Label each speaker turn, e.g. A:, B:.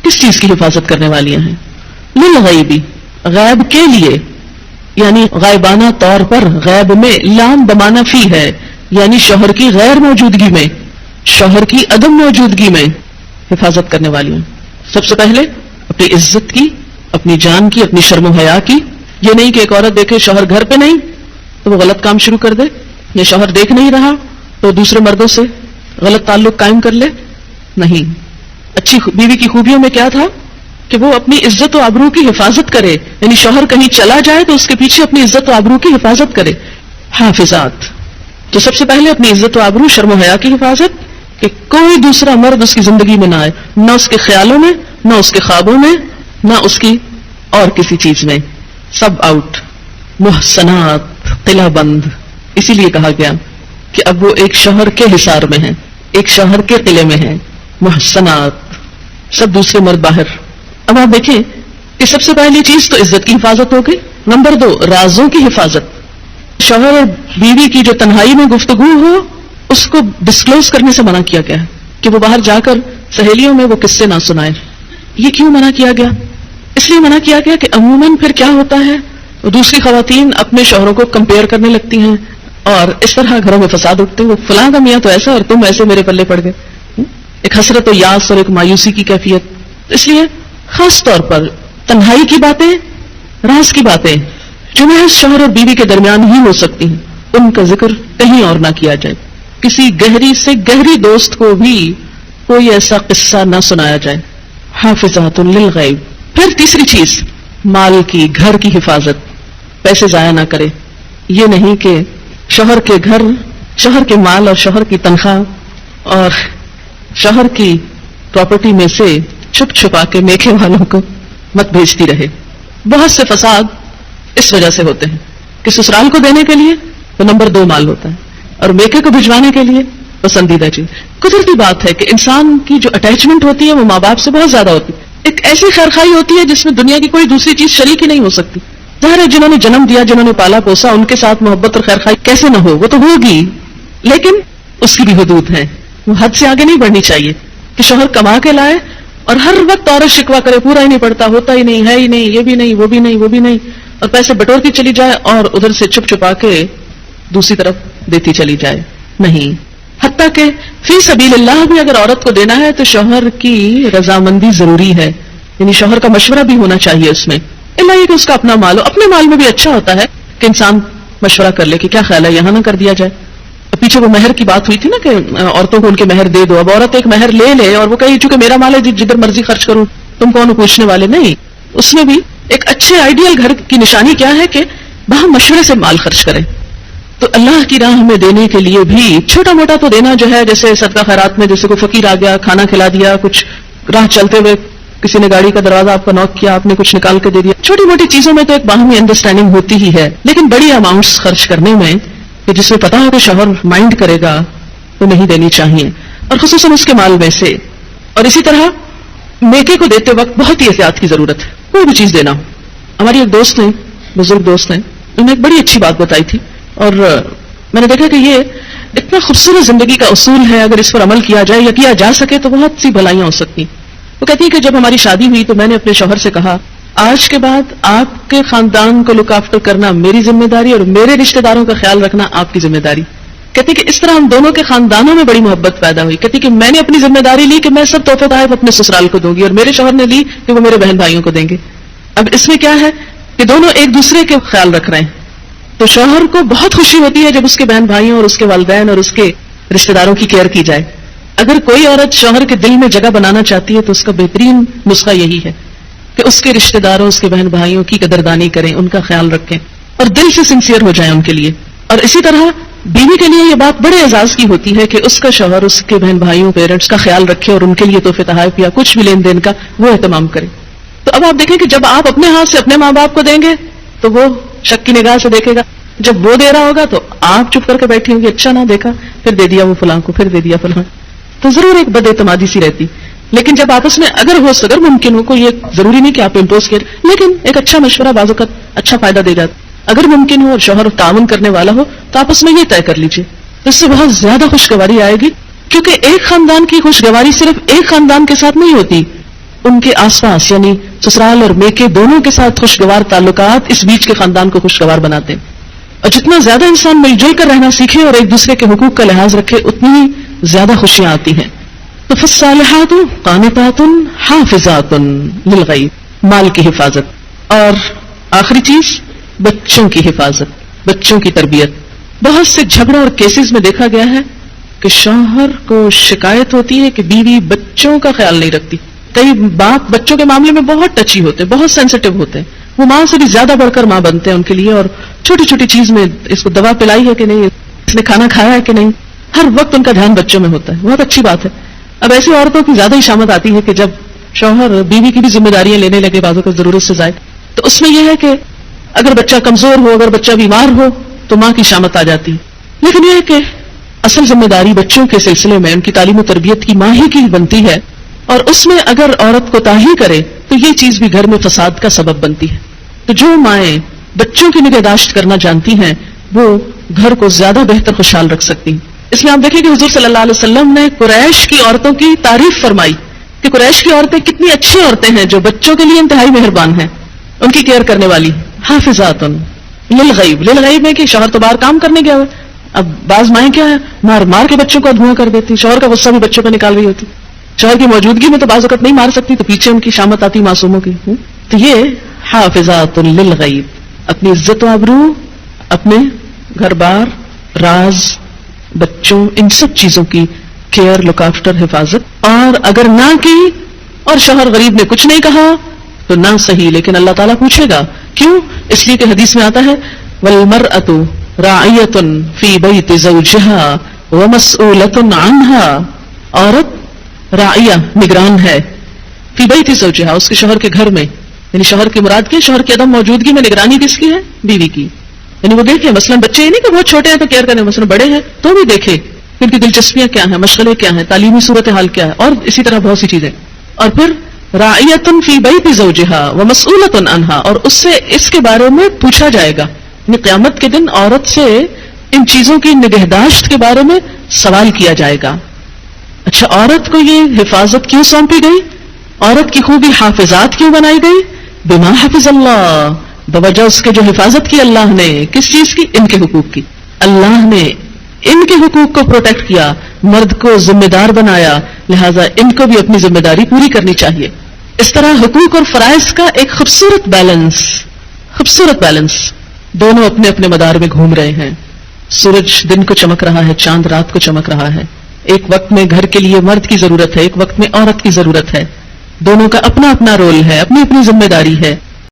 A: کس چیز کی حفاظت کرنے والیاں ہیں؟ للغیبی، غیب کے لیے، یعنی غائبانہ طور پر، غیب میں لام بمانا فی ہے، یعنی شوہر کی غیر موجودگی میں، شوہر کی عدم موجودگی میں حفاظت کرنے والی ہیں. سب سے پہلے اپنی عزت کی، اپنی جان کی، اپنی شرم و حیا کی. یہ نہیں کہ ایک عورت دیکھے شوہر گھر پہ نہیں تو وہ غلط کام شروع کر دے، یا شوہر دیکھ نہیں رہا تو دوسرے مردوں سے غلط تعلق قائم کر لے. نہیں، اچھی بیوی کی خوبیوں میں کیا تھا کہ وہ اپنی عزت و آبرو کی حفاظت کرے، یعنی شوہر کہیں چلا جائے تو اس کے پیچھے اپنی عزت و آبرو کی حفاظت کرے. حافظات، تو سب سے پہلے اپنی عزت و آبرو، شرم و حیا کی حفاظت، کہ کوئی دوسرا مرد اس کی زندگی میں نہ آئے، نہ اس کے خیالوں میں، نہ اس کے خوابوں میں، نہ اس کی اور کسی چیز میں. Sub out. محسنات، قلعہ بند، اسی لیے کہا گیا کہ اب وہ ایک شوہر کے حصار میں ہیں، ایک شوہر کے قلعے میں ہیں. محسنات، سب دوسرے مرد باہر. اب آپ دیکھیں کہ سب سے پہلی چیز تو عزت کی حفاظت ہو گئی. نمبر 2، رازوں کی حفاظت. شوہر اور بیوی کی جو تنہائی میں گفتگو ہو اس کو ڈسکلوز کرنے سے منع کیا گیا ہے کہ وہ باہر جا کر سہیلیوں میں وہ قصے نہ سنائے. یہ کیوں منع کیا گیا؟ اس لیے منع کیا گیا کہ عموماً پھر کیا ہوتا ہے، دوسری خواتین اپنے شوہروں کو کمپیئر کرنے لگتی ہیں اور اس طرح گھروں میں فساد اٹھتے ہیں. وہ فلاں کا میاں تو ایسا اور تم ایسے میرے پلے پڑ گئے. ایک حسرت و یاس اور ایک مایوسی کی کیفیت. اس لیے خاص طور پر تنہائی کی باتیں، راز کی باتیں جو محض شوہر اور بیوی کے درمیان ہی ہو سکتی ہیں، ان کا ذکر کہیں اور نہ کیا جائے. کسی گہری سے گہری دوست کو بھی کوئی ایسا قصہ نہ سنایا جائے. حافظات للغیب. پھر تیسری چیز، مال کی، گھر کی حفاظت. پیسے ضائع نہ کرے. یہ نہیں کہ شوہر کے گھر، شوہر کے مال اور شوہر کی تنخواہ اور شوہر کی پراپرٹی میں سے چھپ چھپا کے میکے والوں کو مت بھیجتی رہے. بہت سے فساد اس وجہ سے ہوتے ہیں کہ سسرال کو دینے کے لیے تو نمبر 2 مال ہوتا ہے اور میکے کو بھجوانے کے لیے پسندیدہ چیز. قدرتی بات ہے کہ انسان کی جو اٹیچمنٹ ہوتی ہے وہ ماں باپ سے بہت زیادہ ہوتی ہے. ایک ایسی خیرخواہی ہوتی ہے جس میں دنیا کی کوئی دوسری چیز شریک ہی نہیں ہو سکتی. ظاہر ہے جنہوں نے جنم دیا، جنہوں نے پالا پوسا، ان کے ساتھ محبت اور خیرخواہی کیسے نہ ہو، وہ تو ہوگی، لیکن اس کی بھی حدود ہیں. وہ حد سے آگے نہیں بڑھنی چاہیے کہ شوہر کما کے لائے اور ہر وقت عورت شکوا کرے، پورا ہی نہیں پڑتا، ہوتا ہی نہیں، ہے ہی نہیں، یہ بھی نہیں، وہ بھی نہیں، وہ بھی نہیں، اور پیسے بٹورتی چلی جائے اور ادھر سے چھپ چھپا کے دوسری طرف دیتی چلی جائے. نہیں. حتیٰ کہ فی سبیل اللہ بھی اگر عورت کو دینا ہے تو شوہر کی رضامندی ضروری ہے، یعنی شوہر کا مشورہ بھی ہونا چاہیے اس میں. اللہ یہ کہ اس کا اپنا مال ہو. اپنے مال میں بھی اچھا ہوتا ہے کہ انسان مشورہ کر لے کہ کیا خیال ہے، یہاں نہ کر دیا جائے. پیچھے وہ مہر کی بات ہوئی تھی نا کہ عورتوں کو ان کے مہر دے دو. اب عورت ایک مہر لے لے اور وہ کہے چونکہ میرا مال ہے جدھر مرضی خرچ کروں، تم کون پوچھنے والے. نہیں، اس میں بھی ایک اچھے آئیڈیل گھر کی نشانی کیا ہے کہ باہم مشورے سے مال خرچ کریں. تو اللہ کی راہ میں دینے کے لیے بھی چھوٹا موٹا تو دینا جو ہے، جیسے صدقہ خیرات میں جیسے کوئی فقیر آ گیا، کھانا کھلا دیا، کچھ راہ چلتے ہوئے کسی نے گاڑی کا دروازہ آپ کو نوک کیا، آپ نے کچھ نکال کے دے دیا. چھوٹی موٹی چیزوں میں تو ایک باہمی انڈرسٹینڈنگ ہوتی ہی ہے، لیکن بڑی اماؤنٹس خرچ کرنے میں کہ جس میں پتا ہو کہ شوہر مائنڈ کرے گا تو نہیں دینی چاہیے، اور خصوصاً اس کے مال میں سے. اور اسی طرح میکے کو دیتے وقت بہت ہی احتیاط کی ضرورت ہے. کوئی بھی چیز دینا ہو. ہماری ایک دوست نے، بزرگ دوست ہیں، انہوں نے ایک بڑی اچھی بات بتائی تھی اور میں نے دیکھا کہ یہ اتنا خوبصورت زندگی کا اصول ہے، اگر اس پر عمل کیا جائے یا کیا جا سکے تو بہت سی بھلائیاں ہو سکتی. وہ کہتی ہے کہ جب ہماری شادی ہوئی تو میں نے اپنے شوہر سے کہا آج کے بعد آپ کے خاندان کو لک آفٹر کرنا میری ذمہ داری اور میرے رشتہ داروں کا خیال رکھنا آپ کی ذمہ داری. کہتی کہ اس طرح ہم دونوں کے خاندانوں میں بڑی محبت پیدا ہوئی. کہتی کہ میں نے اپنی ذمہ داری لی کہ میں سب تحفے تحائف اپنے سسرال کو دوں گی، اور میرے شوہر نے لی کہ وہ میرے بہن بھائیوں کو دیں گے. اب اس میں کیا ہے کہ دونوں ایک دوسرے کے خیال رکھ رہے ہیں، تو شوہر کو بہت خوشی ہوتی ہے جب اس کے بہن بھائیوں اور اس کے والدین اور اس کے رشتہ داروں کی کیئر کی جائے. اگر کوئی عورت شوہر کے دل میں جگہ بنانا چاہتی ہے تو اس کا بہترین نسخہ یہی ہے کہ اس کے رشتہ داروں، اس کے بہن بھائیوں کی قدردانی کریں، ان کا خیال رکھیں اور دل سے سنسیئر ہو جائیں ان کے لیے. اور اسی طرح بیوی کے لیے یہ بات بڑے اعزاز کی ہوتی ہے کہ اس کا شوہر اس کے بہن بھائیوں، پیرنٹس کا خیال رکھے اور ان کے لیے تحفے تحائف یا کچھ بھی لین دین کا وہ اہتمام کرے. تو اب آپ دیکھیں کہ جب آپ اپنے ہاتھ سے اپنے ماں باپ کو دیں گے تو وہ شک کی نگاہ سے دیکھے گا، جب وہ دے رہا ہوگا تو آپ چپ کر کے بیٹھی ہوں گی، اچھا نہ دیکھا، پھر دے دیا وہ فلاں کو، پھر دے دیا فلاں. تو ضرور ایک بد اعتمادی سی رہتی. لیکن جب آپس میں اگر ممکن ہو، کوئی یہ ضروری نہیں کہ آپ امپوز کریں، لیکن ایک اچھا مشورہ بعض اوقات اچھا فائدہ دے جاتا. اگر ممکن ہو اور شوہر تعاون کرنے والا ہو تو آپس میں یہ طے کر لیجیے. اس سے بہت زیادہ خوشگواری آئے گی، کیونکہ ایک خاندان کی خوشگواری صرف ایک خاندان کے ساتھ نہیں ہوتی، ان کے آس پاس یعنی سسرال اور میکے دونوں کے ساتھ خوشگوار تعلقات اس بیچ کے خاندان کو خوشگوار بناتے ہیں. اور جتنا زیادہ انسان مل جل کر رہنا سیکھے اور ایک دوسرے کے حقوق کا لحاظ رکھے اتنی ہی زیادہ خوشیاں آتی ہیں. تو فالصالحات قانتات حافظات للغیب، مال کی حفاظت. اور آخری چیز بچوں کی حفاظت، بچوں کی تربیت. بہت سے جھگڑوں اور کیسز میں دیکھا گیا ہے کہ شوہر کو شکایت ہوتی ہے کہ بیوی بچوں کا خیال نہیں رکھتی. کئی باپ بچوں کے معاملے میں بہت ٹچی ہوتے، بہت سینسٹیو ہوتے ہیں، وہ ماں سے بھی زیادہ بڑھ کر ماں بنتے ہیں ان کے لیے. اور چھوٹی چھوٹی چیز میں اس کو دوا پلائی ہے کہ نہیں، اس نے کھانا کھایا ہے کہ نہیں، ہر وقت ان کا دھیان بچوں میں ہوتا ہے. بہت اچھی بات ہے. اب ایسی عورتوں کی زیادہ ہی شامت آتی ہے کہ جب شوہر بیوی کی بھی ذمہ داریاں لینے لگے بازوں کو ضرورت سے زائد، تو اس میں یہ ہے کہ اگر بچہ کمزور ہو، اگر بچہ بیمار ہو تو ماں کی شامت آ جاتی. لیکن یہ ہے کہ اصل ذمہ داری بچوں کے سلسلے میں ان کی تعلیم و تربیت کی ماں ہی کی بنتی ہے. اور اس میں اگر عورت کوتاہی کرے تو یہ چیز بھی گھر میں فساد کا سبب بنتی ہے. تو جو مائیں بچوں کی نگہداشت کرنا جانتی ہیں وہ گھر کو زیادہ بہتر خوشحال رکھ سکتی ہیں. اس لیے آپ دیکھیں کہ حضور صلی اللہ علیہ وسلم نے قریش کی عورتوں کی تعریف فرمائی کہ قریش کی عورتیں کتنی اچھی عورتیں ہیں جو بچوں کے لیے انتہائی مہربان ہیں، ان کی کیئر کرنے والی. حافظات للغیب، للغیب میں کہ شوہر تو باہر کام کرنے گیا ہوا. اب بعض مائیں کیا ہے مار مار کے بچوں کو دھواں کر دیتی، شوہر کا غصہ بھی بچوں پہ نکال رہی ہوتی. شوہر کی موجودگی میں تو بعض اوقات نہیں مار سکتی تو پیچھے ان کی شامت آتی معصوموں کی. تو یہ حافظات للغیب، اپنی عزت و آبرو، اپنے گھر بار، راز، بچوں، ان سب چیزوں کی کیئر، لک آفٹر، حفاظت. اور اگر نہ کی اور شوہر غریب نے کچھ نہیں کہا تو نہ صحیح، لیکن اللہ تعالیٰ پوچھے گا. کیوں؟ اس لیے کہ حدیث میں آتا ہے والمرأة راعیة فی بیت زوجہا ومسئولۃ عنہا، عورت راعیہ، نگران ہے، فی بیت زوجہا، اس کے شوہر کے گھر میں. یعنی شوہر کی مراد کی شوہر کی عدم موجودگی میں نگرانی کس کی ہے؟ بیوی کی. یعنی وہ دیکھے مثلا بچے نہیں کہ بہت چھوٹے ہیں تو کیئر کریں، مثلا بڑے ہیں تو بھی دیکھے ان کی دلچسپیاں کیا ہیں، مشغلے کیا ہیں، تعلیمی صورتحال کیا ہے، اور اسی طرح بہت سی چیزیں. اور پھر راعیۃ فی بیت زوجہا ومسئولۃ عنہا، اور اس سے اس کے بارے میں پوچھا جائے گا. یعنی قیامت کے دن عورت سے ان چیزوں کی نگہداشت کے بارے میں سوال کیا جائے گا. اچھا، عورت کو یہ حفاظت کیوں سونپی گئی؟ عورت کی خوبی حافظات کیوں بنائی گئی؟ بما حفظ اللہ، بوجہ اس کے جو حفاظت کی اللہ نے. کس چیز کی؟ ان کے حقوق کی. اللہ نے ان کے حقوق کو پروٹیکٹ کیا، مرد کو ذمہ دار بنایا، لہذا ان کو بھی اپنی ذمہ داری پوری کرنی چاہیے. اس طرح حقوق اور فرائض کا ایک خوبصورت بیلنس، دونوں اپنے اپنے مدار میں گھوم رہے ہیں. سورج دن کو چمک رہا ہے، چاند رات کو چمک رہا ہے. ایک وقت میں گھر کے لیے مرد کی ضرورت ہے، ایک وقت میں عورت کی ضرورت ہے. دونوں کا اپنا اپنا رول ہے، اپنی اپنی ذمہ داری ہے.